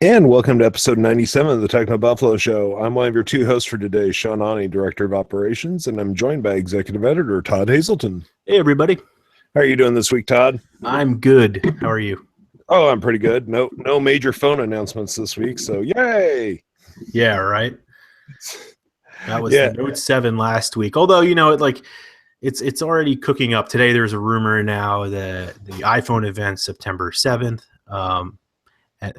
And welcome to episode 97 of the TechnoBuffalo Show. I'm one of your two hosts for today, Sean Ani, Director of Operations, and I'm joined by Executive Editor Todd Hazelton. Hey, everybody. How are you doing this week, Todd? I'm good. How are you? Oh, I'm pretty good. No major phone announcements this week, so yay! Yeah, right. That was the Note 7 last week. Although, it's already cooking up. Today there's a rumor now that the iPhone event September 7th,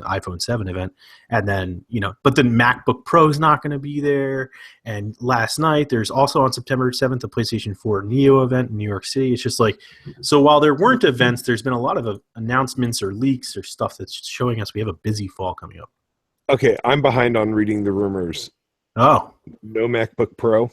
iPhone 7 event, and then, but the MacBook Pro is not going to be there. And last night there's also on September 7th a PlayStation 4 Neo event in New York City. It's just like, so while there weren't events, there's been a lot of announcements or leaks or stuff that's showing us we have a busy fall coming up. Okay, I'm behind on reading the rumors. Oh. No MacBook Pro?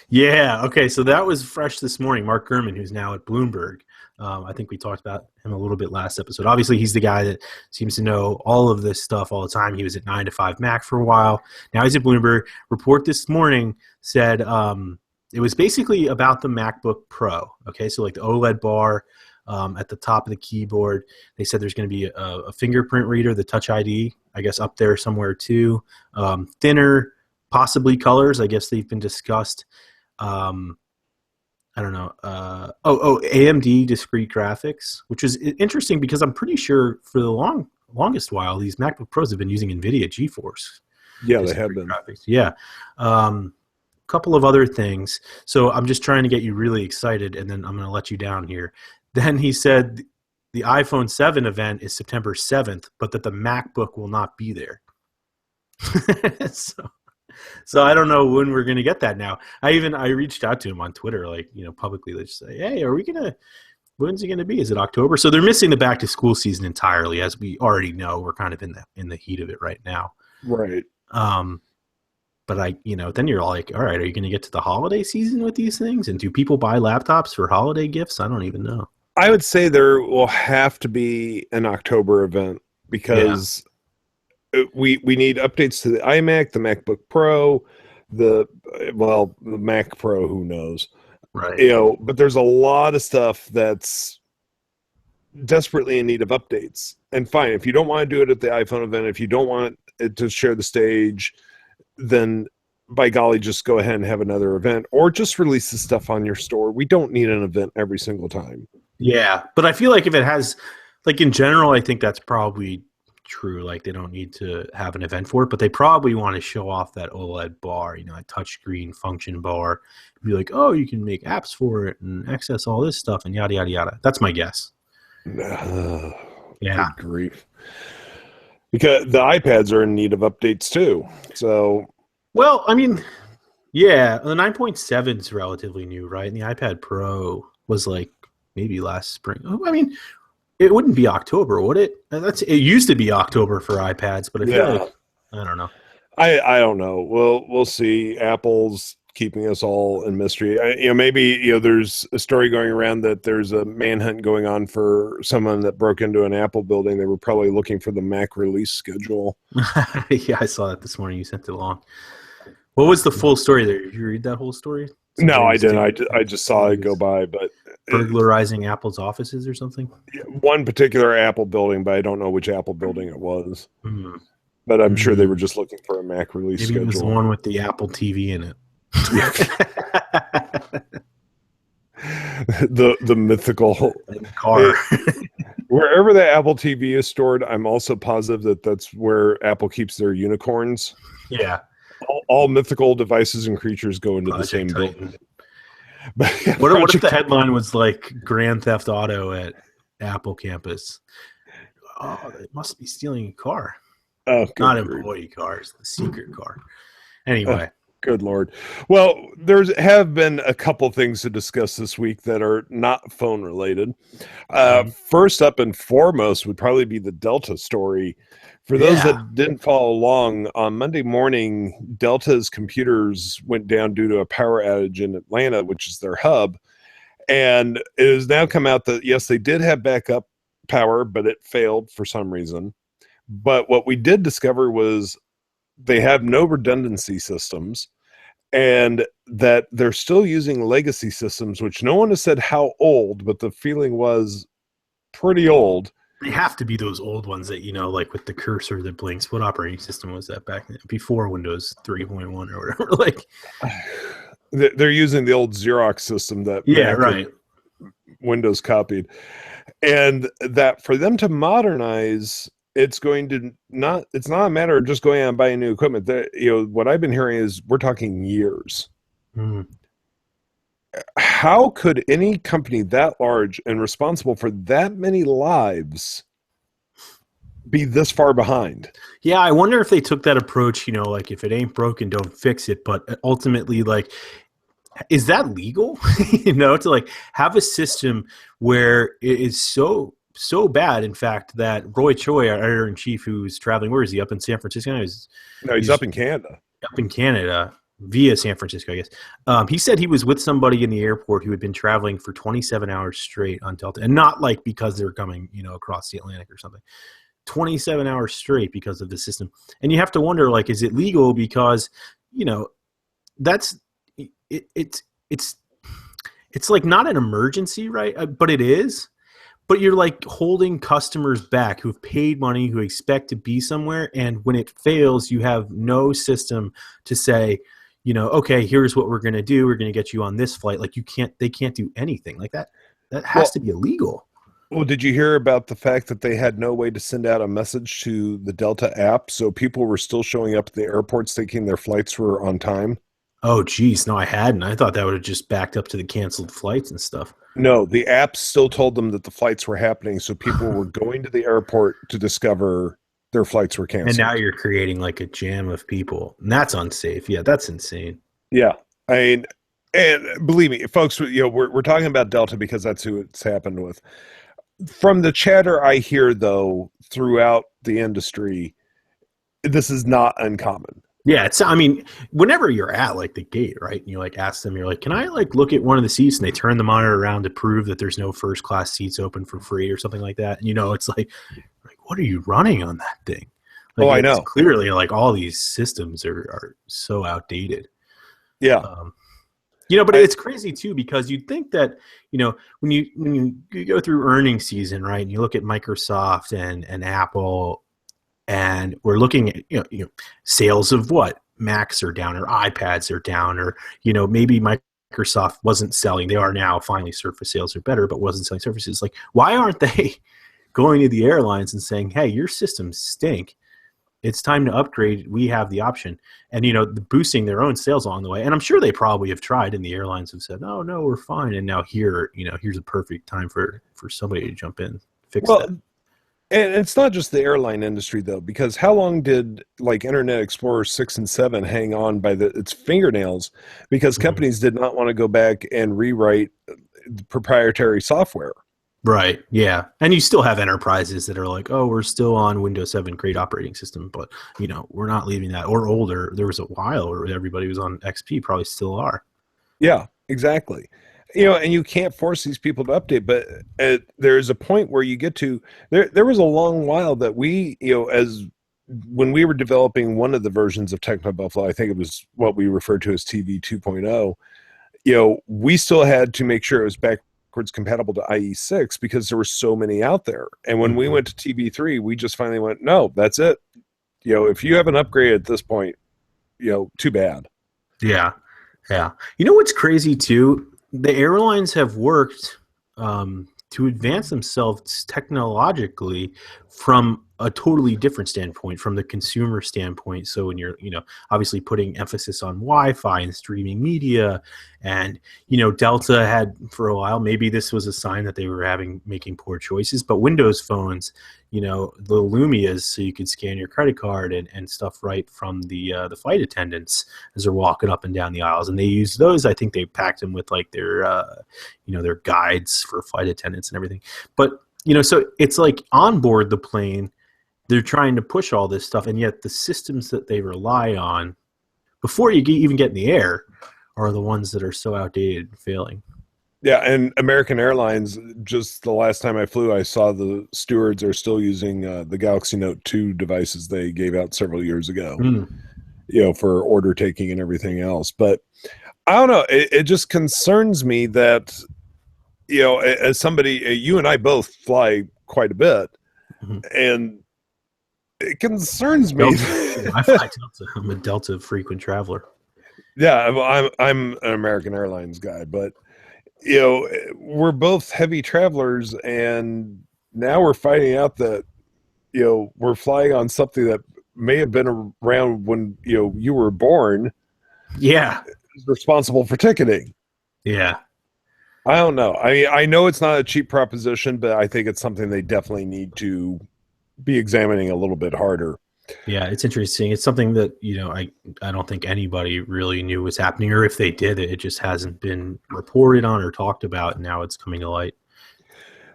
Yeah, okay, so that was fresh this morning. Mark Gurman, who's now at Bloomberg, I think we talked about him a little bit last episode. Obviously, he's the guy that seems to know all of this stuff all the time. He was at 9 to 5 Mac for a while. Now he's at Bloomberg. Report this morning said it was basically about the MacBook Pro, okay? So like the OLED bar at the top of the keyboard. They said there's going to be a fingerprint reader, the Touch ID, I guess up there somewhere too. Thinner, possibly colors, I guess they've been discussed. I don't know. AMD discrete graphics, which is interesting because I'm pretty sure for the longest while these MacBook Pros have been using NVIDIA GeForce. Yeah, they have been. Graphics. Yeah. Couple of other things. So I'm just trying to get you really excited, and then I'm going to let you down here. Then he said the iPhone 7 event is September 7th, but that the MacBook will not be there. So I don't know when we're going to get that now. I reached out to him on Twitter, publicly. They just say, hey, when's it going to be? Is it October? So they're missing the back to school season entirely, as we already know. We're kind of in the heat of it right now. Right. But then you're like, all right, are you going to get to the holiday season with these things? And do people buy laptops for holiday gifts? I don't even know. I would say there will have to be an October event because we need updates to the iMac, the MacBook Pro, the Mac Pro, who knows? Right. But there's a lot of stuff that's desperately in need of updates. And fine, if you don't want to do it at the iPhone event, if you don't want it to share the stage, then by golly, just go ahead and have another event or just release the stuff on your store. We don't need an event every single time. Yeah, but I feel like if it has, in general, I think that's probably true. They don't need to have an event for it, but they probably want to show off that OLED bar, a touchscreen function bar. Be like, oh, you can make apps for it and access all this stuff and yada, yada, yada. That's my guess. Yeah. Good grief. Because the iPads are in need of updates too. So, well, the 9.7 is relatively new, right? And the iPad Pro was maybe last spring. It wouldn't be October, would it? It used to be October for iPads, but I feel I don't know. I don't know. We'll see. Apple's keeping us all in mystery. Maybe there's a story going around that there's a manhunt going on for someone that broke into an Apple building. They were probably looking for the Mac release schedule. Yeah, I saw that this morning. You sent it along. What was the full story there? Did you read that whole story? No, I didn't. I just saw it go by, but burglarizing Apple's offices or something? One particular Apple building, but I don't know which Apple building it was. Mm-hmm. But I'm sure they were just looking for a Mac release schedule. Maybe it was the one with the Apple TV in it. the mythical car. Wherever the Apple TV is stored, I'm also positive that's where Apple keeps their unicorns. Yeah. All mythical devices and creatures go into the same building. But what if the headline was Grand Theft Auto at Apple campus? Oh, they must be stealing a car. Oh, not employee cars, the secret car. Anyway. Good Lord. Well, have been a couple things to discuss this week that are not phone related. First up and foremost would probably be the Delta story. For those that didn't follow along, on Monday morning, Delta's computers went down due to a power outage in Atlanta, which is their hub. And it has now come out that, yes, they did have backup power, but it failed for some reason. But what we did discover was they have no redundancy systems and that they're still using legacy systems, which no one has said how old, but the feeling was pretty old. They have to be those old ones that, like with the cursor that blinks. What operating system was that back then? Before Windows 3.1 or whatever? Like, They're using the old Xerox system that Mac and Windows copied. And that for them to modernize, it's not a matter of just going out and buying new equipment. What I've been hearing is we're talking years. Mm. How could any company that large and responsible for that many lives be this far behind? Yeah, I wonder if they took that approach, like if it ain't broken, don't fix it. But ultimately, like, is that legal? To like have a system where it is so bad, in fact, that Roy Choi, our editor-in-chief, who's traveling, where is he? Up in San Francisco? No, he's up in Canada. Up in Canada via San Francisco, I guess. He said he was with somebody in the airport who had been traveling for 27 hours straight on Delta, and not like because they were coming, across the Atlantic or something. 27 hours straight because of the system. And you have to wonder, like, is it legal? Because, that's it's like not an emergency, right? But it is. But you're like holding customers back who have paid money, who expect to be somewhere, and when it fails, you have no system to say, okay, here's what we're going to do. We're going to get you on this flight. Like they can't do anything like that. That has to be illegal. Well, did you hear about the fact that they had no way to send out a message to the Delta app, so people were still showing up at the airports thinking their flights were on time? Oh, geez. No, I hadn't. I thought that would have just backed up to the canceled flights and stuff. No, the app still told them that the flights were happening, so people were going to the airport to discover their flights were canceled. And now you're creating like a jam of people. And that's unsafe. Yeah, that's insane. Yeah. I mean, and believe me, folks, we're talking about Delta because that's who it's happened with. From the chatter I hear, though, throughout the industry, this is not uncommon. Yeah, whenever you're at like the gate, right, and you like ask them, you're like, can I like look at one of the seats? And they turn the monitor around to prove that there's no first class seats open for free or something like that. And, it's like, what are you running on that thing? Like, I know. Clearly, like all these systems are so outdated. Yeah. But it's crazy too, because you'd think that, when you go through earnings season, right, and you look at Microsoft and Apple, and we're looking at sales of what Macs are down or iPads are down, or maybe Microsoft wasn't selling. They are now finally. Surface sales are better, but wasn't selling Surfaces. Like, why aren't they going to the airlines and saying, "Hey, your systems stink. It's time to upgrade. We have the option," and boosting their own sales along the way. And I'm sure they probably have tried, and the airlines have said, "Oh no, we're fine." And now here's a perfect time for somebody to jump in, fix that. And it's not just the airline industry, though, because how long did like Internet Explorer 6 and 7 hang on by its fingernails? Because companies did not want to go back and rewrite proprietary software. Right. Yeah. And you still have enterprises that are like, oh, we're still on Windows 7, great operating system, but we're not leaving that. Or older. There was a while where everybody was on XP, probably still are. Yeah, exactly. And you can't force these people to update, but there's a point where you get to there was a long while that we, as when we were developing one of the versions of TechnoBuffalo, I think it was what we referred to as TV 2.0, we still had to make sure it was backwards compatible to IE6 because there were so many out there. And when we went to TV3, we just finally went, no, that's it. If you haven't upgraded at this point, too bad. Yeah. Yeah. What's crazy too? The airlines have worked to advance themselves technologically from a totally different standpoint, from the consumer standpoint. So when you're, obviously putting emphasis on Wi-Fi and streaming media, and, Delta had for a while, maybe this was a sign that they were making poor choices, but Windows phones, the Lumias, so you could scan your credit card and stuff right from the flight attendants as they're walking up and down the aisles. And they use those. I think they packed them with like their guides for flight attendants and everything. But, so it's like on board the plane, they're trying to push all this stuff, and yet the systems that they rely on before you even get in the air are the ones that are so outdated and failing. Yeah, and American Airlines, just the last time I flew, I saw the stewards are still using the Galaxy Note 2 devices they gave out several years ago, for order taking and everything else. But I don't know, it just concerns me that, as somebody, you and I both fly quite a bit, And it concerns me. I fly Delta. I'm a Delta frequent traveler. Yeah, I'm an American Airlines guy, but we're both heavy travelers, and now we're finding out that we're flying on something that may have been around when you were born. Yeah, Is responsible for ticketing. Yeah. I don't know. I mean, I know it's not a cheap proposition, but I think it's something they definitely need to be examining a little bit harder. Yeah, it's interesting. It's something that, I don't think anybody really knew was happening, or if they did, it just hasn't been reported on or talked about, and now it's coming to light.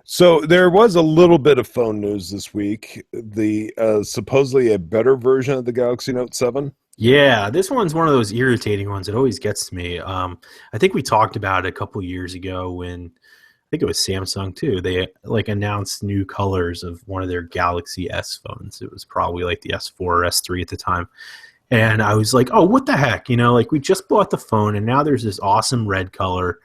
So there was a little bit of phone news this week. The supposedly a better version of the Galaxy Note 7. Yeah, this one's one of those irritating ones. It always gets to me. I think we talked about it a couple years ago when I think it was Samsung too. They announced new colors of one of their Galaxy S phones. It was probably like the S4 or S3 at the time. And I was like, oh, what the heck? We just bought the phone and now there's this awesome red color.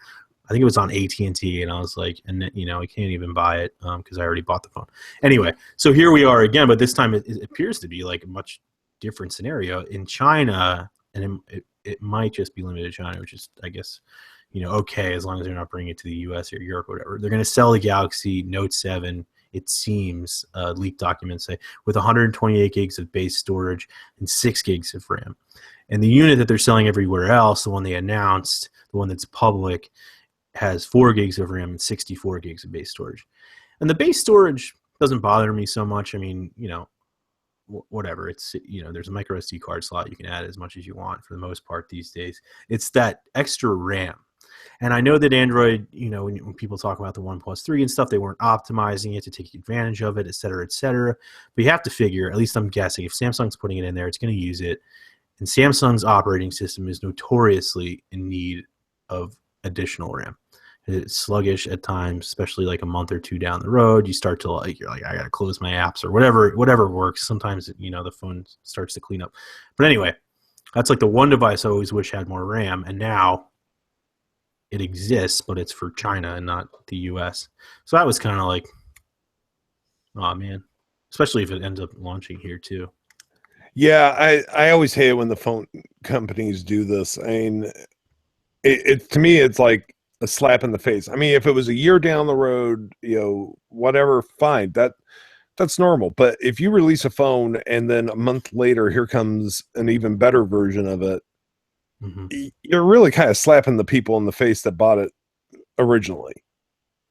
I think it was on AT&T, and I was like, I can't even buy it because I already bought the phone. Anyway, so here we are again, but this time it appears to be like a much different scenario in China, and it might just be limited to China, which is, I guess, okay, as long as they're not bringing it to the US or Europe or whatever. They're going to sell the Galaxy Note 7, it seems, leaked documents say, with 128 gigs of base storage and 6 gigs of RAM. And the unit that they're selling everywhere else, the one they announced, the one that's public, has 4 gigs of RAM and 64 gigs of base storage. And the base storage doesn't bother me so much. I mean, whatever. It's, there's a micro SD card slot. You can add as much as you want for the most part these days. It's that extra RAM. And I know that Android, when people talk about the OnePlus 3 and stuff, they weren't optimizing it to take advantage of it, et cetera, et cetera. But you have to figure, at least I'm guessing, if Samsung's putting it in there, it's going to use it. And Samsung's operating system is notoriously in need of additional RAM. It's sluggish at times, especially like a month or two down the road. You start to you're like, I got to close my apps or whatever works. Sometimes, the phone starts to clean up. But anyway, that's like the one device I always wish had more RAM. And now it exists, but it's for China and not the US. So that was kind of like, oh man, especially if it ends up launching here too. Yeah, I always hate it when the phone companies do this. I mean, it to me, it's like a slap in the face. I mean, if it was a year down the road, whatever, fine. That's normal. But if you release a phone and then a month later, here comes an even better version of it, you're really kind of slapping the people in the face that bought it originally.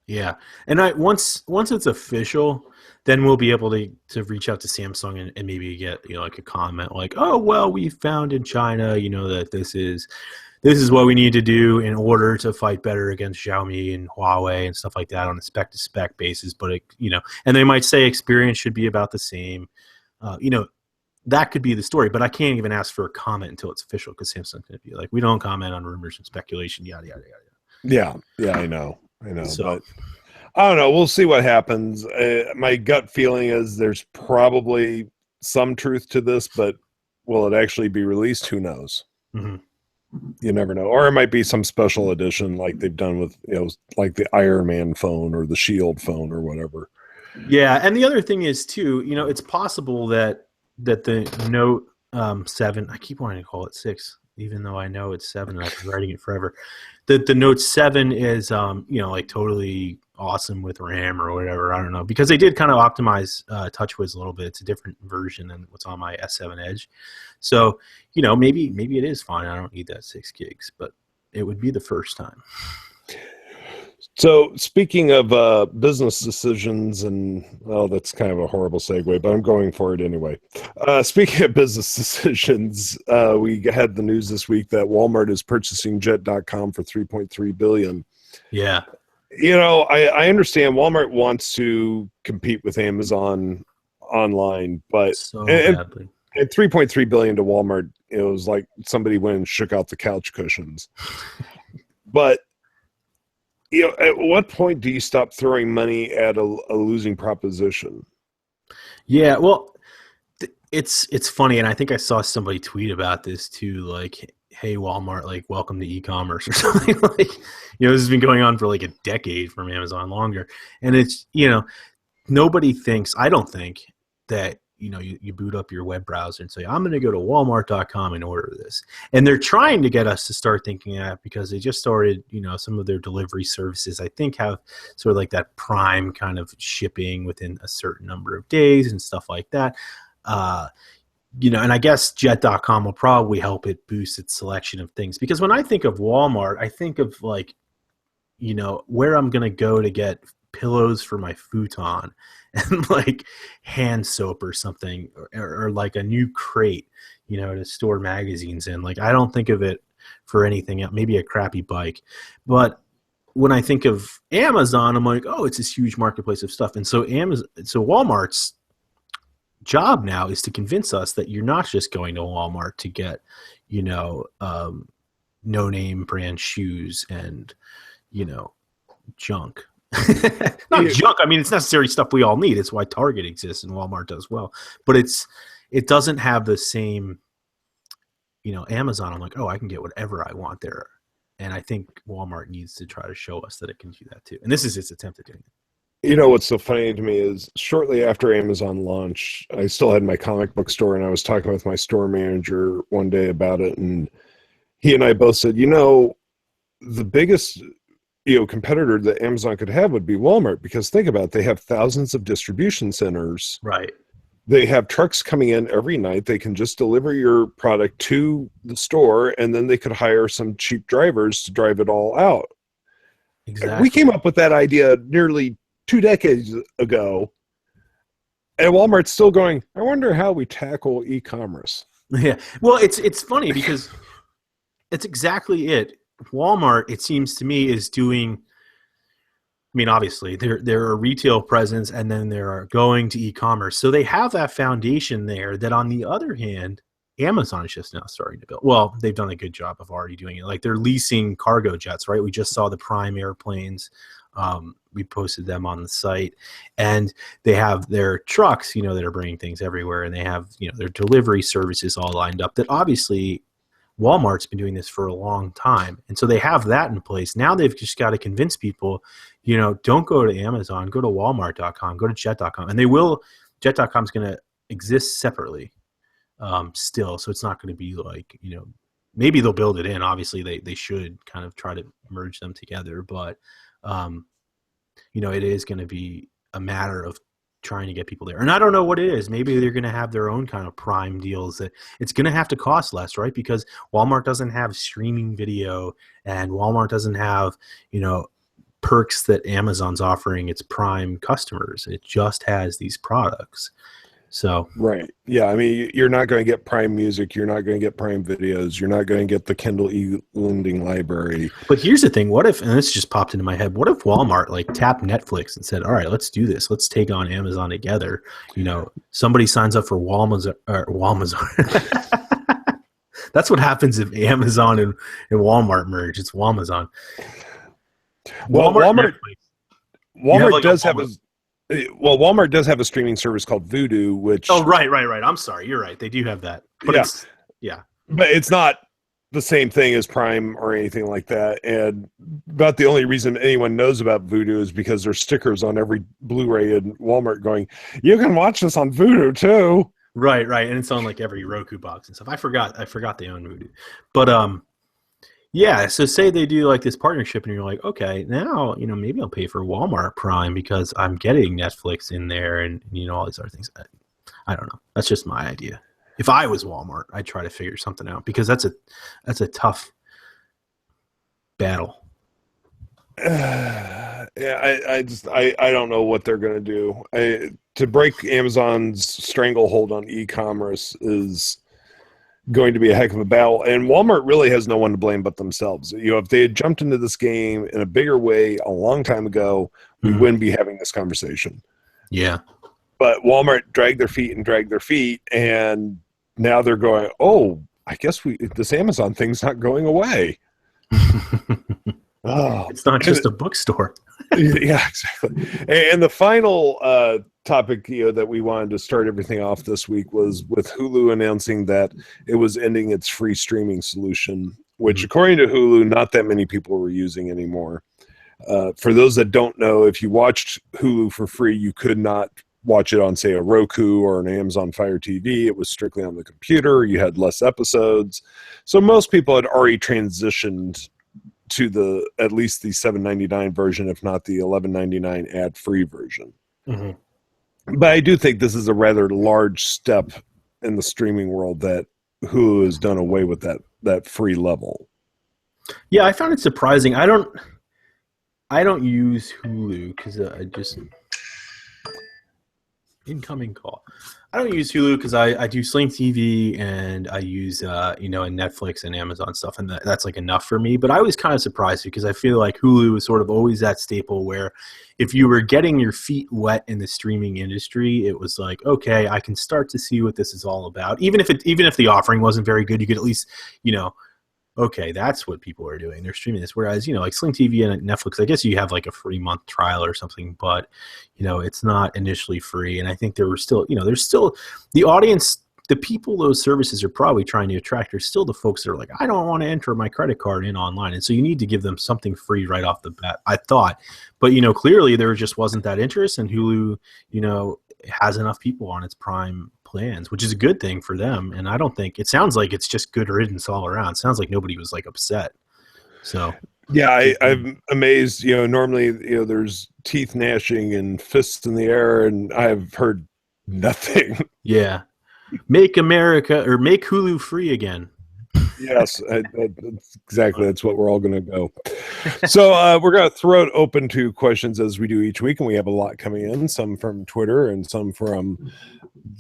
Yeah. And once it's official, then we'll be able to reach out to Samsung and maybe get, like a comment like, oh, well, we found in China, that this is what we need to do in order to fight better against Xiaomi and Huawei and stuff like that on a spec-to-spec basis. But, and they might say experience should be about the same. That could be the story. But I can't even ask for a comment until it's official because Samsung's going to be like, we don't comment on rumors and speculation, yada, yada, yada. Yeah, I know. So, but I don't know. We'll see what happens. My gut feeling is there's probably some truth to this, but will it actually be released? Who knows? Mm-hmm. You never know. Or it might be some special edition like they've done with, like the Iron Man phone or the Shield phone or whatever. Yeah, and the other thing is, too, it's possible that the Note 7, I keep wanting to call it 6, even though I know it's 7 and I've been writing it forever. The Note 7 is, like totally awesome with RAM or whatever. I don't know. Because they did kind of optimize TouchWiz a little bit. It's a different version than what's on my S7 Edge. So, maybe it is fine. I don't need that 6 gigs, but it would be the first time. So speaking of business decisions, and that's kind of a horrible segue, but I'm going for it anyway. Speaking of business decisions, we had the news this week that Walmart is purchasing Jet.com for $3.3 billion. Yeah. I understand Walmart wants to compete with Amazon online, but badly. And $3.3 billion to Walmart, it was like somebody went and shook out the couch cushions. But at what point do you stop throwing money at a losing proposition? Yeah, well, it's funny, and I think I saw somebody tweet about this too, like, hey, Walmart, like, welcome to e-commerce or something. Like, this has been going on for like a decade from Amazon, longer. And it's, nobody thinks, I don't think, that you boot up your web browser and say, I'm going to go to walmart.com and order this. And they're trying to get us to start thinking that because they just started, some of their delivery services, I think, have sort of like that Prime kind of shipping within a certain number of days and stuff like that. And I guess jet.com will probably help it boost its selection of things. Because when I think of Walmart, I think of like, where I'm going to go to get pillows for my futon and like hand soap or something, or like a new crate, to store magazines in. Like, I don't think of it for anything else, maybe a crappy bike. But when I think of Amazon, I'm like, oh, it's this huge marketplace of stuff. And so Walmart's job now is to convince us that you're not just going to Walmart to get, no name brand shoes and, junk. Not junk. I mean, it's necessary stuff we all need. It's why Target exists and Walmart does well. But it doesn't have the same, Amazon. I'm like, oh, I can get whatever I want there. And I think Walmart needs to try to show us that it can do that too. And this is its attempt at doing it. What's so funny to me is shortly after Amazon launched, I still had my comic book store, and I was talking with my store manager one day about it, and he and I both said, the biggest competitor that Amazon could have would be Walmart, because think about it, they have thousands of distribution centers. Right. They have trucks coming in every night. They can just deliver your product to the store, and then they could hire some cheap drivers to drive it all out. Exactly. We came up with that idea nearly 2 decades ago, and Walmart's still going, I wonder how we tackle e-commerce. Yeah. Well, it's funny because it's exactly it. Walmart, it seems to me, is doing, I mean, obviously they're a retail presence, and then they're going to e-commerce. So they have that foundation there that, on the other hand, Amazon is just now starting to build. Well, they've done a good job of already doing it. Like, they're leasing cargo jets, right? We just saw the Prime airplanes. We posted them on the site, and they have their trucks, that are bringing things everywhere, and they have, their delivery services all lined up. That obviously Walmart's been doing this for a long time, and so they have that in place. Now they've just got to convince people, don't go to Amazon, go to walmart.com, go to jet.com, and they will. Jet.com is going to exist separately still, so it's not going to be like, maybe they'll build it in. Obviously they should kind of try to merge them together, but it is going to be a matter of trying to get people there. And I don't know what it is. Maybe they're going to have their own kind of Prime deals that it's going to have to cost less, right? Because Walmart doesn't have streaming video, and Walmart doesn't have, perks that Amazon's offering its Prime customers. It just has these products. So right. Yeah. I mean, you're not going to get Prime Music. You're not going to get Prime Videos. You're not going to get the Kindle e-lending library. But here's the thing. What if, and this just popped into my head, what if Walmart tapped Netflix and said, all right, let's do this. Let's take on Amazon together. Somebody signs up for Walmart. That's what happens if Amazon and Walmart merge. It's Walmazon. Well, Walmart does have Walmart does have a streaming service called Vudu, which... Oh, right. I'm sorry. You're right. They do have that. But But it's not the same thing as Prime or anything like that. And about the only reason anyone knows about Vudu is because there's stickers on every Blu-ray in Walmart going, you can watch this on Vudu too. Right. And it's on like every Roku box and stuff. I forgot they own Vudu. But yeah, so say they do like this partnership, and you're like, okay, now, maybe I'll pay for Walmart Prime because I'm getting Netflix in there and, all these other things. I don't know. That's just my idea. If I was Walmart, I'd try to figure something out, because that's a tough battle. Yeah, I don't know what they're going to do. To break Amazon's stranglehold on e-commerce is going to be a heck of a battle, and Walmart really has no one to blame but themselves. If they had jumped into this game in a bigger way a long time ago, we wouldn't be having this conversation. Yeah. But Walmart dragged their feet, and now they're going, oh, I guess this Amazon thing's not going away. Oh, it's not just a bookstore. Yeah, exactly. And the final topic that we wanted to start everything off this week was with Hulu announcing that it was ending its free streaming solution, which according to Hulu, not that many people were using anymore. For those that don't know, if you watched Hulu for free, you could not watch it on, say, a Roku or an Amazon Fire TV. It was strictly on the computer. You had less episodes. So most people had already transitioned to at least the $7.99 version, if not the $11.99 ad-free version. Mm-hmm. But I do think this is a rather large step in the streaming world that Hulu has done away with that free level. Yeah, I found it surprising. I don't use Hulu because I just incoming call. I don't use Hulu because I do Sling TV and I use and Netflix and Amazon stuff, and that's like enough for me. But I was kind of surprised because I feel like Hulu is sort of always that staple where if you were getting your feet wet in the streaming industry, it was like, okay, I can start to see what this is all about. Even if the offering wasn't very good, you could at least, okay, that's what people are doing. They're streaming this. Whereas, like Sling TV and Netflix, I guess you have like a free month trial or something, but, it's not initially free. And I think there's still the audience, the people those services are probably trying to attract are still the folks that are like, I don't want to enter my credit card in online. And so you need to give them something free right off the bat, I thought. But, clearly there just wasn't that interest, and Hulu, has enough people on its prime plans, which is a good thing for them. And I don't think it sounds like it's just good riddance all around. It sounds like nobody was like upset. So yeah, I'm amazed. Normally, there's teeth gnashing and fists in the air, and I've heard nothing. Yeah, make Hulu free again. Yes, that's what we're all going to go. So we're going to throw it open to questions as we do each week, and we have a lot coming in, some from Twitter and some from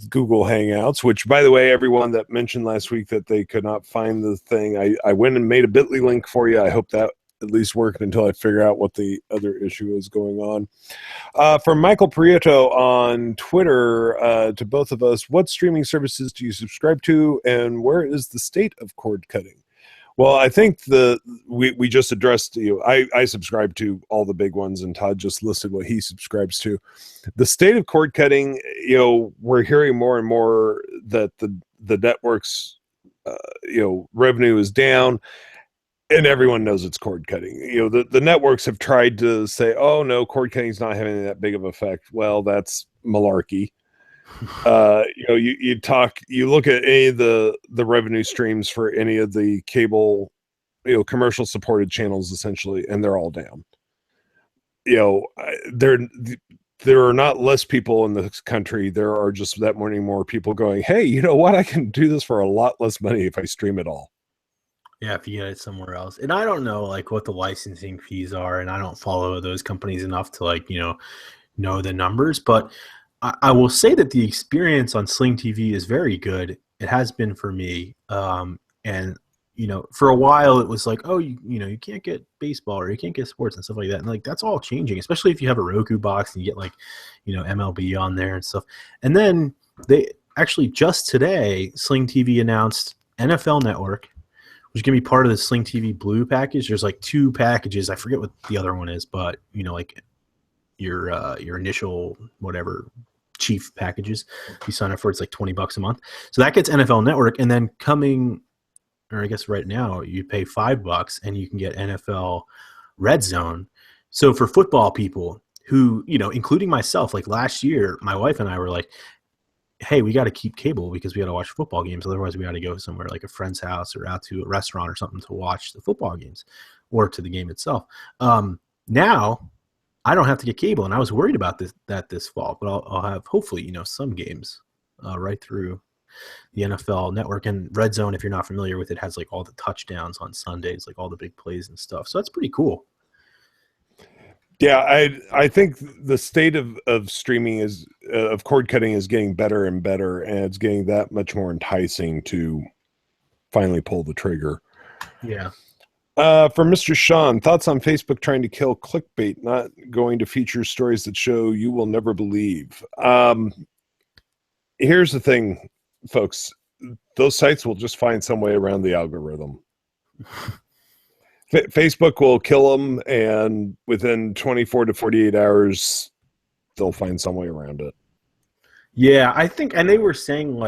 Google Hangouts, which, by the way, everyone that mentioned last week that they could not find the thing, I went and made a bit.ly link for you. I hope that at least worked until I figure out what the other issue is going on. From Michael Prieto on Twitter, to both of us, what streaming services do you subscribe to, and where is the state of cord cutting? Well, I think we just addressed, I subscribe to all the big ones, and Todd just listed what he subscribes to. The state of cord cutting, we're hearing more and more that the networks, revenue is down. And everyone knows it's cord cutting. The networks have tried to say, oh, no, cord cutting is not having that big of an effect. Well, that's malarkey. You look at any of the revenue streams for any of the cable, commercial supported channels, essentially, and they're all down. There are not less people in this country. There are just that many more people going, hey, you know what? I can do this for a lot less money if I stream it all. Yeah, if you get it somewhere else. And I don't know what the licensing fees are, and I don't follow those companies enough to know the numbers, but I will say that the experience on Sling TV is very good. It has been for me. And for a while it was like, oh, you can't get baseball or you can't get sports and stuff like that. And that's all changing, especially if you have a Roku box and you get MLB on there and stuff. And then they actually just today, Sling TV announced NFL Network, which is going to be part of the Sling TV Blue package. There's two packages. I forget what the other one is, but your initial whatever chief packages you sign up for, it's like $20 a month. So that gets NFL Network, and then I guess right now you pay $5 and you can get NFL Red Zone. So for football people who, including myself, like last year, my wife and I were like, hey, we got to keep cable because we got to watch football games. Otherwise, we got to go somewhere like a friend's house or out to a restaurant or something to watch the football games or to the game itself. Now, I don't have to get cable, and I was worried about this fall, but I'll have hopefully some games right through the NFL Network. And Red Zone, if you're not familiar with it, has all the touchdowns on Sundays, all the big plays and stuff. So that's pretty cool. Yeah, I think the state of streaming of cord cutting is getting better and better, and it's getting that much more enticing to finally pull the trigger. Yeah. From Mr. Sean, thoughts on Facebook trying to kill clickbait, not going to feature stories that show you will never believe. Here's the thing, folks. Those sites will just find some way around the algorithm. Facebook will kill them, and within 24 to 48 hours, they'll find some way around it. Yeah, I think, and they were saying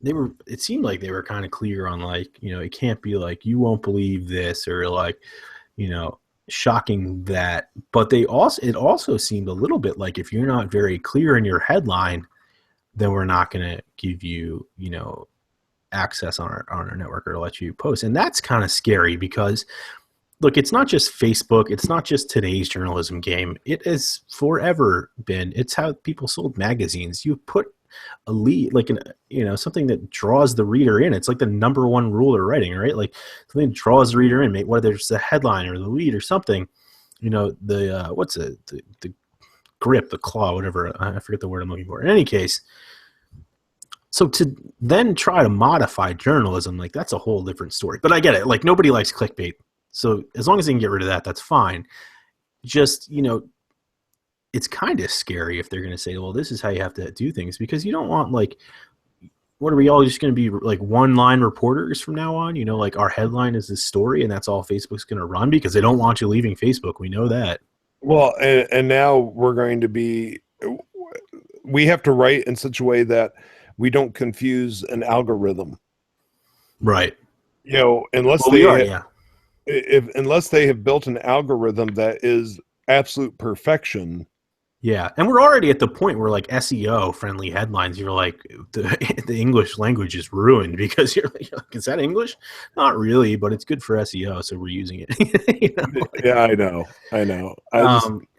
it seemed like they were kind of clear on it can't be you won't believe this, or shocking that, but it also seemed a little bit like if you're not very clear in your headline, then we're not going to give you, access on our network or to let you post. And that's kind of scary because, look, it's not just Facebook. It's not just today's journalism game. It has forever been. It's how people sold magazines. You put a lead, like something that draws the reader in. It's like the number one rule of writing, right? Like something that draws the reader in, whether it's the headline or the lead or something. The grip, the claw, whatever. I forget the word I'm looking for. In any case, so to then try to modify journalism, like that's a whole different story. But I get it. Like nobody likes clickbait. So as long as they can get rid of that, that's fine. Just, it's kind of scary if they're going to say, well, this is how you have to do things, because you don't want, like, what are we all just going to be like one-line reporters from now on? Like our headline is this story and that's all Facebook's going to run because they don't want you leaving Facebook. We know that. Well, and now we have to write in such a way that we don't confuse an algorithm. Right. Unless they have built an algorithm that is absolute perfection. Yeah, and we're already at the point where, like, SEO friendly headlines, you're like, the English language is ruined because you're like, is that English? Not really, but it's good for SEO, so we're using it. Yeah, I know.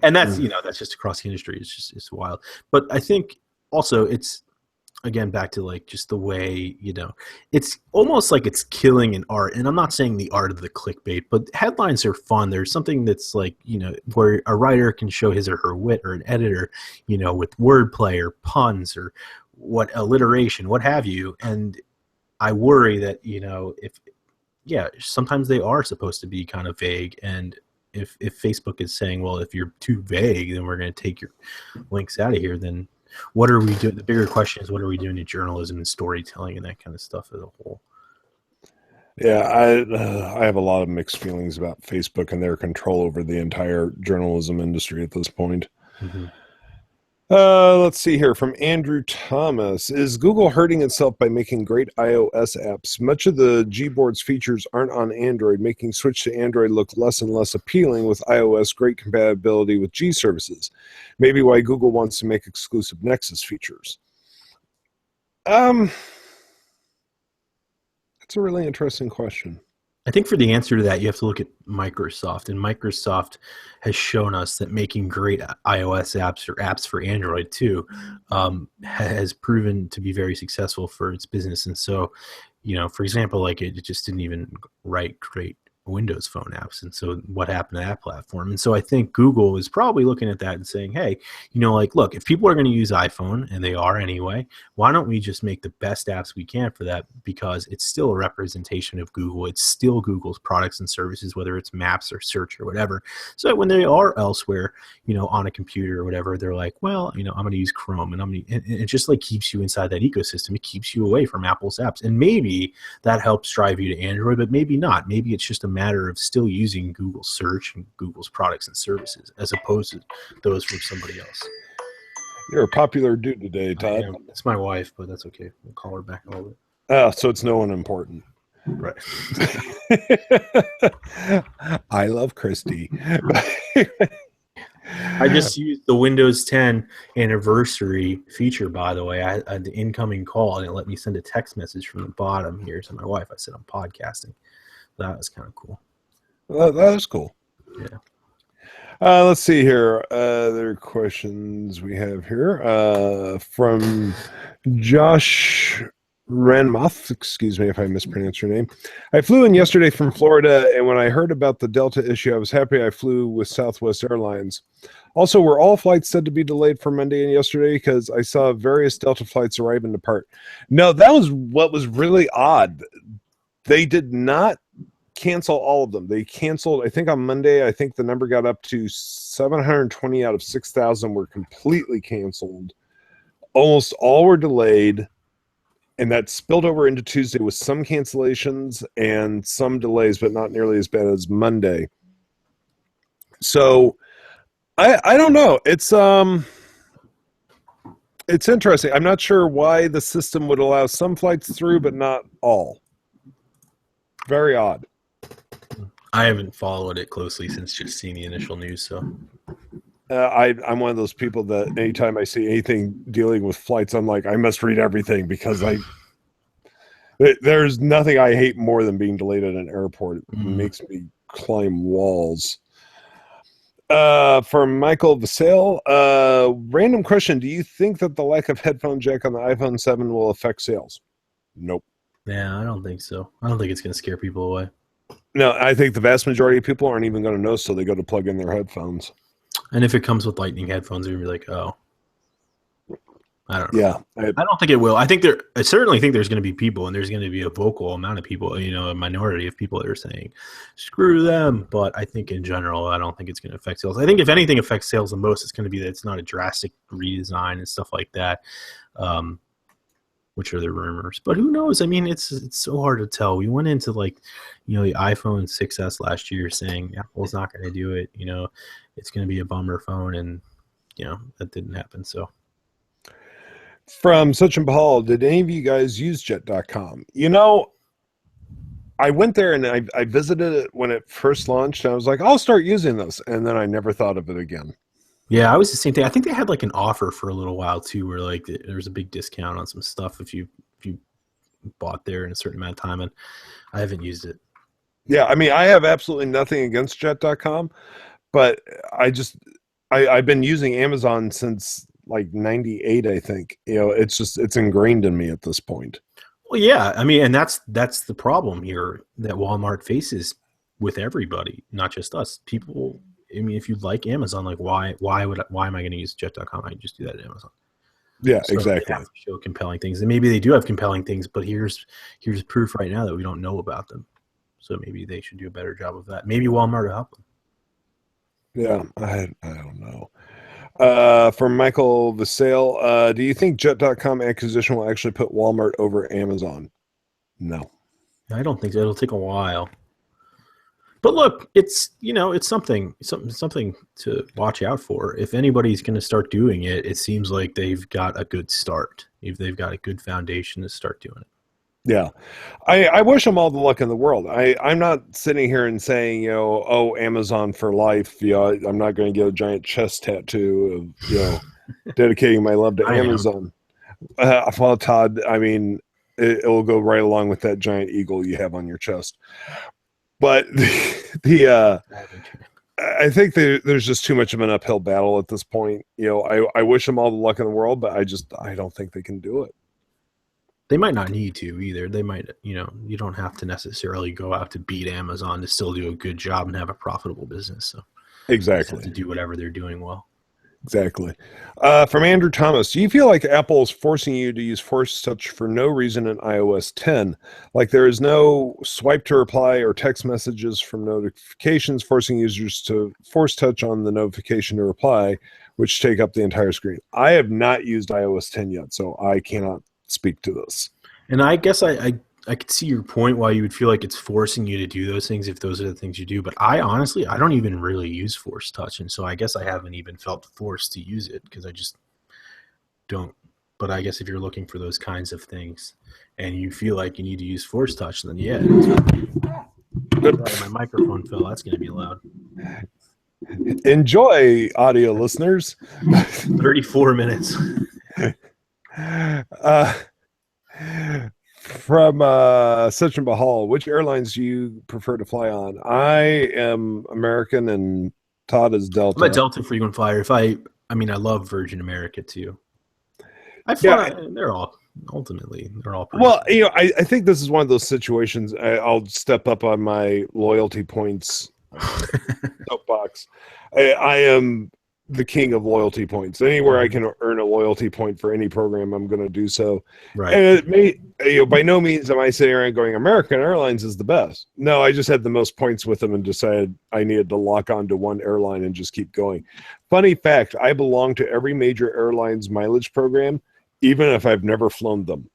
And that's that's just across the industry. It's wild. But I think also it's, again, back to like just the way, it's almost like it's killing an art. And I'm not saying the art of the clickbait, but headlines are fun. There's something that's like, where a writer can show his or her wit, or an editor, with wordplay or puns or alliteration, what have you. And I worry that, sometimes they are supposed to be kind of vague. And if Facebook is saying, well, if you're too vague, then we're going to take your links out of here, then what are we doing? The bigger question is, what are we doing in journalism and storytelling and that kind of stuff as a whole? Yeah, I have a lot of mixed feelings about Facebook and their control over the entire journalism industry at this point. Mm-hmm. Let's see here from Andrew Thomas. Is Google hurting itself by making great iOS apps? Much of the Gboard's features aren't on Android, making switch to Android look less and less appealing with iOS great compatibility with G services. Maybe why Google wants to make exclusive Nexus features. That's a really interesting question. I think for the answer to that, you have to look at Microsoft. And Microsoft has shown us that making great iOS apps, or apps for Android too, has proven to be very successful for its business. And so, for example, like it just didn't even write great Windows Phone apps. And so what happened to that platform? And so I think Google is probably looking at that and saying, hey, look, if people are going to use iPhone, and they are anyway, why don't we just make the best apps we can for that? Because it's still a representation of Google. It's still Google's products and services, whether it's maps or search or whatever. So when they are elsewhere, on a computer or whatever, they're like, well, I'm going to use Chrome, and it just like keeps you inside that ecosystem. It keeps you away from Apple's apps. And maybe that helps drive you to Android, but maybe not. Maybe it's just a matter of still using Google search and Google's products and services as opposed to those from somebody else. You're a popular dude today, Todd. It's my wife, but that's okay. We'll call her back a little bit. So it's no one important. Right. I love Christy. I just used the Windows 10 anniversary feature, by the way. I had the incoming call, and it let me send a text message from the bottom here to my wife. I said, I'm podcasting. That was kind of cool. That is cool. Yeah. Let's see here. Other questions we have here from Josh Ranmoth. Excuse me if I mispronounced your name. I flew in yesterday from Florida, and when I heard about the Delta issue, I was happy I flew with Southwest Airlines. Also, were all flights said to be delayed for Monday and yesterday? Because I saw various Delta flights arrive and depart. No, that was what was really odd. They did not cancel all of them. They canceled, I think on Monday, I think the number got up to 720 out of 6,000 were completely canceled. Almost all were delayed, and that spilled over into Tuesday with some cancellations and some delays, but not nearly as bad as Monday. So I don't know. It's interesting. I'm not sure why the system would allow some flights through, but not all. Very odd. I haven't followed it closely since just seeing the initial news. So I'm one of those people that anytime I see anything dealing with flights, I'm like, I must read everything because there's nothing I hate more than being delayed at an airport. It makes me climb walls. From Michael Vasile, random question. Do you think that the lack of headphone jack on the iPhone 7 will affect sales? Nope. Yeah, I don't think so. I don't think it's going to scare people away. No, I think the vast majority of people aren't even going to know till they go to plug in their headphones. And if it comes with lightning headphones, they're going to be like, oh. I don't know. Yeah. I don't think it will. I certainly think there's going to be people, and there's going to be a vocal amount of people, a minority of people that are saying, screw them. But I think in general, I don't think it's going to affect sales. I think if anything affects sales the most, it's going to be that it's not a drastic redesign and stuff like that, which are the rumors. But who knows? I mean, it's so hard to tell. We went into the iPhone 6S last year saying Apple's not going to do it. It's going to be a bummer phone, and that didn't happen. So. From Sachin Bahal, did any of you guys use jet.com? I went there and I visited it when it first launched. And I was like, I'll start using this. And then I never thought of it again. Yeah, I was the same thing. I think they had an offer for a little while too, where there was a big discount on some stuff if you bought there in a certain amount of time, and I haven't used it. Yeah, I mean, I have absolutely nothing against jet.com, but I've been using Amazon since 98, I think. It's ingrained in me at this point. Well, yeah, I mean, and that's the problem here that Walmart faces with everybody, not just us. People, I mean, if you like Amazon, why am I going to use jet.com? I can just do that at Amazon. Yeah, so exactly. They have to show compelling things, and maybe they do have compelling things, but here's proof right now that we don't know about them. So maybe they should do a better job of that. Maybe Walmart will help them. Yeah, I don't know. From Michael Vasile, do you think jet.com acquisition will actually put Walmart over Amazon? No. I don't think so. It'll take a while. But look, it's something to watch out for. If anybody's going to start doing it, it seems like they've got a good start. If they've got a good foundation to start doing it. Yeah. I wish them all the luck in the world. I'm not sitting here and saying, Amazon for life. I'm not going to get a giant chest tattoo of, dedicating my love to Amazon. Well, Todd, I mean, it will go right along with that giant eagle you have on your chest. But I think there's just too much of an uphill battle at this point. I wish them all the luck in the world, but I don't think they can do it. They might not need to either. They might, you don't have to necessarily go out to beat Amazon to still do a good job and have a profitable business. So exactly, to do whatever they're doing well. Exactly. From Andrew Thomas, do you feel like Apple is forcing you to use Force Touch for no reason in iOS 10? Like there is no swipe to reply or text messages from notifications, forcing users to Force Touch on the notification to reply, which take up the entire screen. I have not used iOS 10 yet, so I cannot speak to this. And I guess I could see your point why you would feel like it's forcing you to do those things if those are the things you do. But I honestly don't even really use Force Touch. And so I guess I haven't even felt forced to use it because I just don't. But I guess if you're looking for those kinds of things and you feel like you need to use Force Touch, then yeah. Sorry, my microphone fell. That's going to be loud. Enjoy, audio listeners. 34 minutes. From Sachin Bahal, which airlines do you prefer to fly on? I am American and Todd is Delta. I'm a Delta frequent flyer. I love Virgin America too. They're all pretty well, I think this is one of those situations. I'll step up on my loyalty points soapbox. I am the king of loyalty points. Anywhere I can earn a loyalty point for any program, I'm going to do so. Right. And it may, by no means am I sitting around going, American Airlines is the best. No, I just had the most points with them and decided I needed to lock on to one airline and just keep going. Funny fact, I belong to every major airline's mileage program, even if I've never flown them.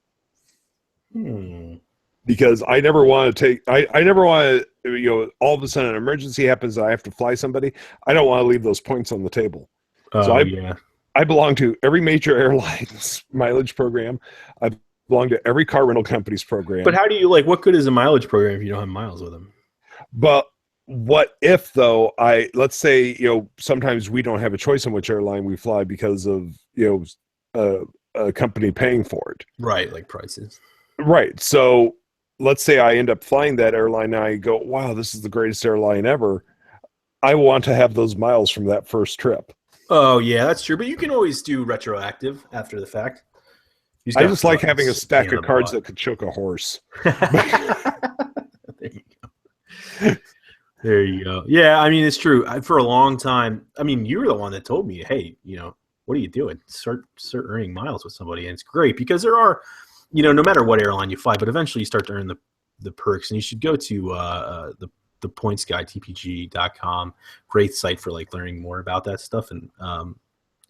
Because I never want to take, I never want to, all of a sudden an emergency happens that I have to fly somebody. I don't want to leave those points on the table. I belong to every major airline's mileage program. I belong to every car rental company's program. But how do you what good is a mileage program if you don't have miles with them? But what if though? Let's say sometimes we don't have a choice on which airline we fly because of a company paying for it. Right, like prices. Right. So let's say I end up flying that airline and I go, wow, this is the greatest airline ever. I want to have those miles from that first trip. Oh, yeah, that's true. But you can always do retroactive after the fact. I just like having a stack of cards that could choke a horse. There you go. There you go. Yeah, I mean, it's true. For a long time, I mean, you were the one that told me, hey, what are you doing? Start earning miles with somebody. And it's great because there are, no matter what airline you fly, but eventually you start to earn the perks. And you should go to the points guy, tpg.com. Great site for like learning more about that stuff. And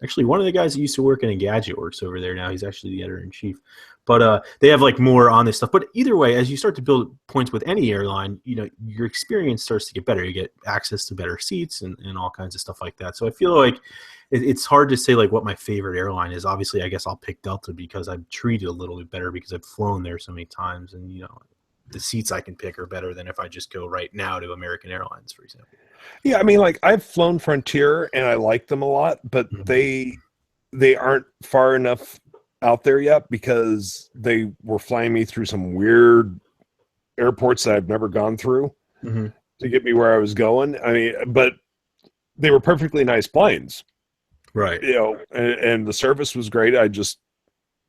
actually, one of the guys that used to work in Engadget works over there now. He's actually the editor-in-chief. But they have like more on this stuff. But either way, as you start to build points with any airline, your experience starts to get better. You get access to better seats and all kinds of stuff like that. So I feel like it's hard to say like what my favorite airline is. Obviously, I guess I'll pick Delta because I'm treated a little bit better because I've flown there so many times. And, the seats I can pick are better than if I just go right now to American Airlines, for example. Yeah, I mean, like I've flown Frontier and I like them a lot, but they aren't far enough out there yet because they were flying me through some weird airports that I've never gone through to get me where I was going. I mean, but they were perfectly nice planes, right? And the service was great.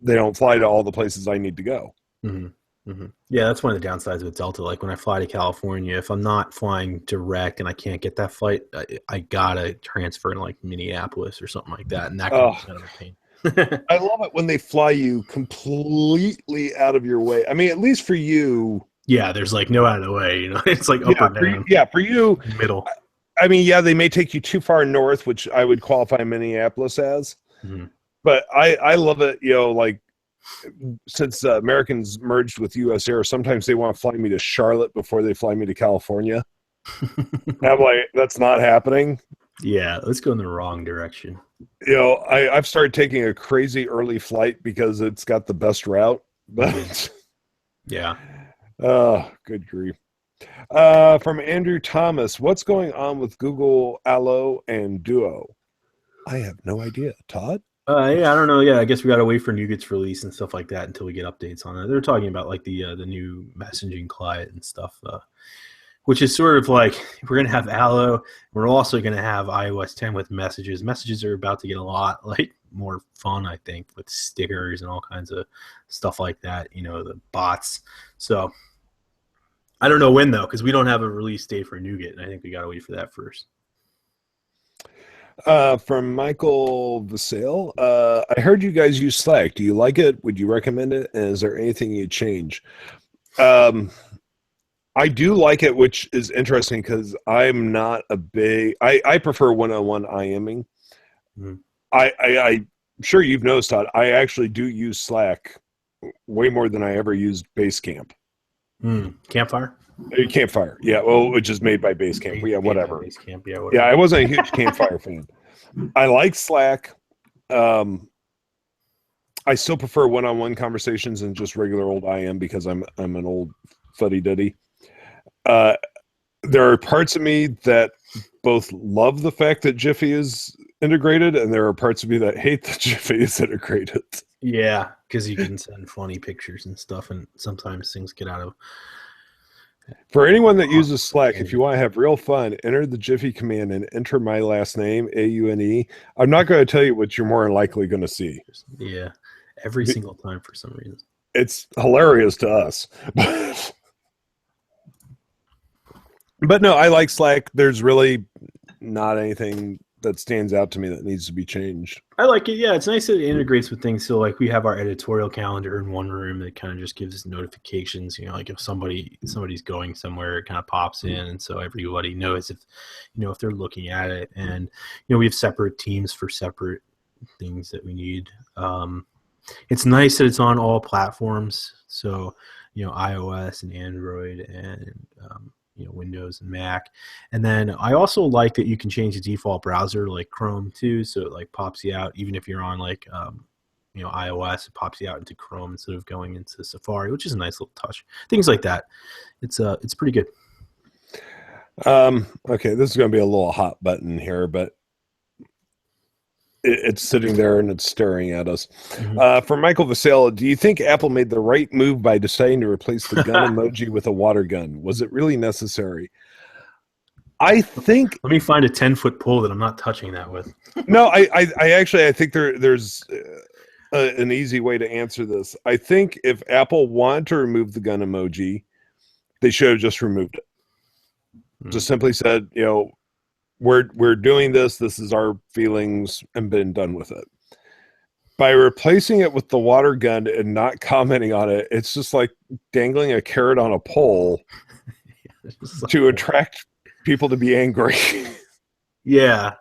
They don't fly to all the places I need to go. Mm-hmm. Mm-hmm. Yeah, that's one of the downsides with Delta. Like when I fly to California, if I'm not flying direct and I can't get that flight, I gotta transfer to like Minneapolis or something like that, and that can be kind of a pain. I love it when they fly you completely out of your way. I mean, at least for you. Yeah, there's like no out of the way. It's like up or down. For you, middle. I mean, yeah, they may take you too far north, which I would qualify Minneapolis as. Mm-hmm. But I love it. Like. Since Americans merged with U.S. Air, sometimes they want to fly me to Charlotte before they fly me to California. I'm like, that's not happening. Yeah, let's go in the wrong direction. I've started taking a crazy early flight because it's got the best route. But yeah. Oh, good grief. From Andrew Thomas, what's going on with Google Allo and Duo? I have no idea. Todd? Yeah, I don't know. Yeah, I guess we got to wait for NuGet's release and stuff like that until we get updates on it. They're talking about like the new messaging client and stuff, which is sort of like we're going to have Allo. We're also going to have iOS 10 with messages. Messages are about to get a lot like more fun, I think, with stickers and all kinds of stuff like that. The bots. So I don't know when though, because we don't have a release date for NuGet, and I think we got to wait for that first. From Michael Vasile, I heard you guys use Slack. Do you like it? Would you recommend it? And is there anything you'd change? I do like it, which is interesting because I'm not a big. I prefer one-on-one IMing. Mm-hmm. I'm sure you've noticed, Todd. I actually do use Slack way more than I ever used Basecamp. Campfire. Campfire, yeah. Well, which is made by Basecamp. Yeah, whatever. Basecamp, yeah, whatever. Yeah, I wasn't a huge Campfire fan. I like Slack. I still prefer one-on-one conversations and just regular old IM because I'm an old fuddy-duddy. There are parts of me that both love the fact that Jiffy is integrated, and there are parts of me that hate that Jiffy is integrated. Yeah, because you can send funny pictures and stuff, and sometimes things get out of. For anyone that uses Slack, if you want to have real fun, enter the Jiffy command and enter my last name, AUNE. I'm not going to tell you what you're more likely going to see. Yeah, every single time for some reason. It's hilarious to us. But no, I like Slack. There's really not anything that stands out to me that needs to be changed. I like it. Yeah, it's nice that it integrates with things. So like we have our editorial calendar in one room that kind of just gives notifications, like if somebody's going somewhere, it kind of pops in. And so everybody knows if they're looking at it. And, we have separate teams for separate things that we need. It's nice that it's on all platforms. So, iOS and Android and, Windows and Mac. And then I also like that you can change the default browser like Chrome too. So it like pops you out, even if you're on like, iOS, it pops you out into Chrome instead of going into Safari, which is a nice little touch. Things like that. It's pretty good. Okay, this is going to be a little hot button here, but it's sitting there and it's staring at us. For Michael Vasella, do you think Apple made the right move by deciding to replace the gun emoji with a water gun? Was it really necessary? I think. Let me find a 10-foot pole that I'm not touching that with. No, I actually think there's an easy way to answer this. I think if Apple wanted to remove the gun emoji, they should have just removed it. Just simply said, we're doing this. This is our feelings, and been done with it. By replacing it with the water gun and not commenting on it, it's just like dangling a carrot on a pole to attract people to be angry. Yeah.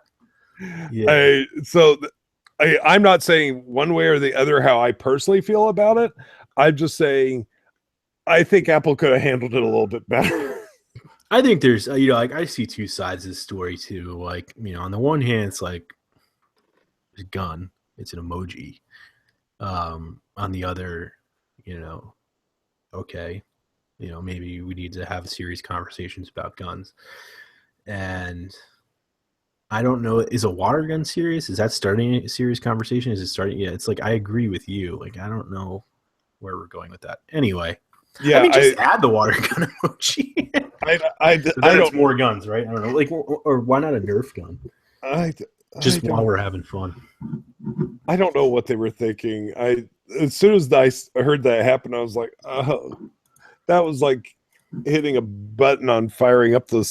I'm not saying one way or the other how I personally feel about it. I'm just saying I think Apple could have handled it a little bit better. I think there's, I see two sides of the story too. Like, on the one hand, it's like a gun, it's an emoji. On the other, okay, maybe we need to have serious conversations about guns. And I don't know, is a water gun serious? Is that starting a serious conversation? Is it starting? Yeah, it's like, I agree with you. Like, I don't know where we're going with that. Anyway. Yeah, just add the water gun emoji. I don't more guns, right? I don't know, like, or why not a Nerf gun? While we're having fun. I don't know what they were thinking. As soon as I heard that happen, I was like, oh, that was like hitting a button on firing up the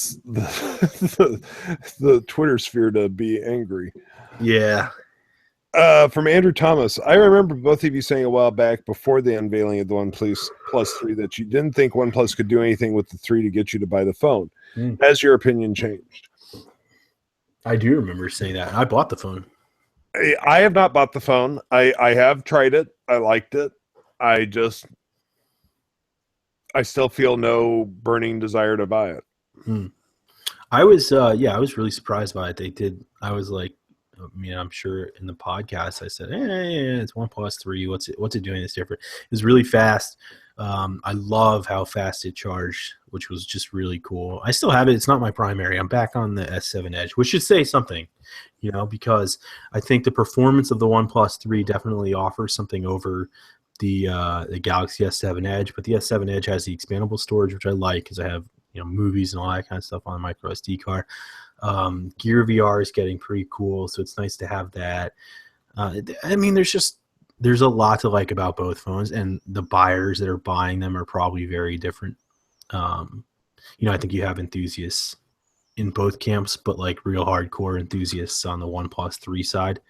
Twitter sphere to be angry. Yeah. From Andrew Thomas, I remember both of you saying a while back before the unveiling of the OnePlus 3 that you didn't think OnePlus could do anything with the 3 to get you to buy the phone. Has your opinion changed? I do remember saying that. I bought the phone. I have not bought the phone. I have tried it. I liked it. I still feel no burning desire to buy it. I was really surprised by it. They did. I was like, I'm sure in the podcast I said, hey, it's OnePlus 3. What's it doing that's different? It was really fast. I love how fast it charged, which was just really cool. I still have it. It's not my primary. I'm back on the S7 Edge, which should say something, because I think the performance of the OnePlus 3 definitely offers something over the Galaxy S7 Edge. But the S7 Edge has the expandable storage, which I like because I have movies and all that kind of stuff on a micro SD card. Gear VR is getting pretty cool, so it's nice to have that. There's a lot to like about both phones, and the buyers that are buying them are probably very different. I think you have enthusiasts in both camps, but like real hardcore enthusiasts on the OnePlus 3 side.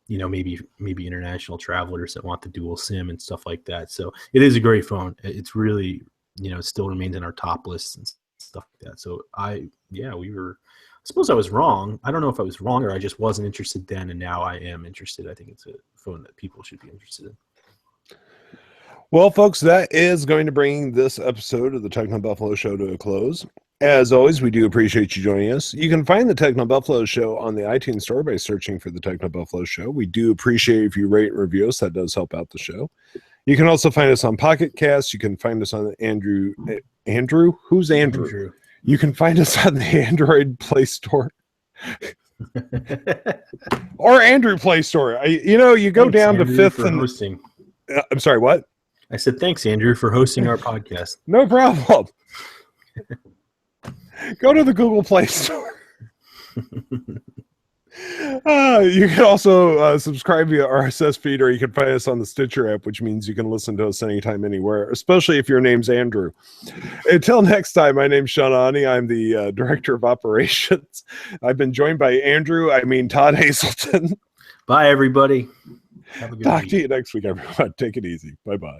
Maybe international travelers that want the dual SIM and stuff like that. So it is a great phone. It's really, it still remains in our top lists and stuff like that. So I suppose I was wrong. I don't know if I was wrong or I just wasn't interested then, and now I am interested. I think it's a phone that people should be interested in. Well, folks, that is going to bring this episode of the TechnoBuffalo Show to a close. As always, we do appreciate you joining us. You can find the TechnoBuffalo Show on the iTunes Store by searching for the TechnoBuffalo Show. We do appreciate if you rate and review us. That does help out the show. You can also find us on Pocket Cast. You can find us on Andrew? Who's Andrew? Andrew. You can find us on the Android Play Store. Or Andrew Play Store. You go down to Fifth and hosting. I'm sorry, what? I said thanks, Andrew, for hosting our podcast. No problem. Go to the Google Play Store. You can also subscribe via RSS feed, or you can find us on the Stitcher app, which means you can listen to us anytime, anywhere, especially if your name's Andrew. Until next time, my name's Sean Ani. I'm the Director of Operations. I've been joined by Todd Hazelton. Bye, everybody. Have a good Talk week. to you next week, everyone. Take it easy. Bye-bye.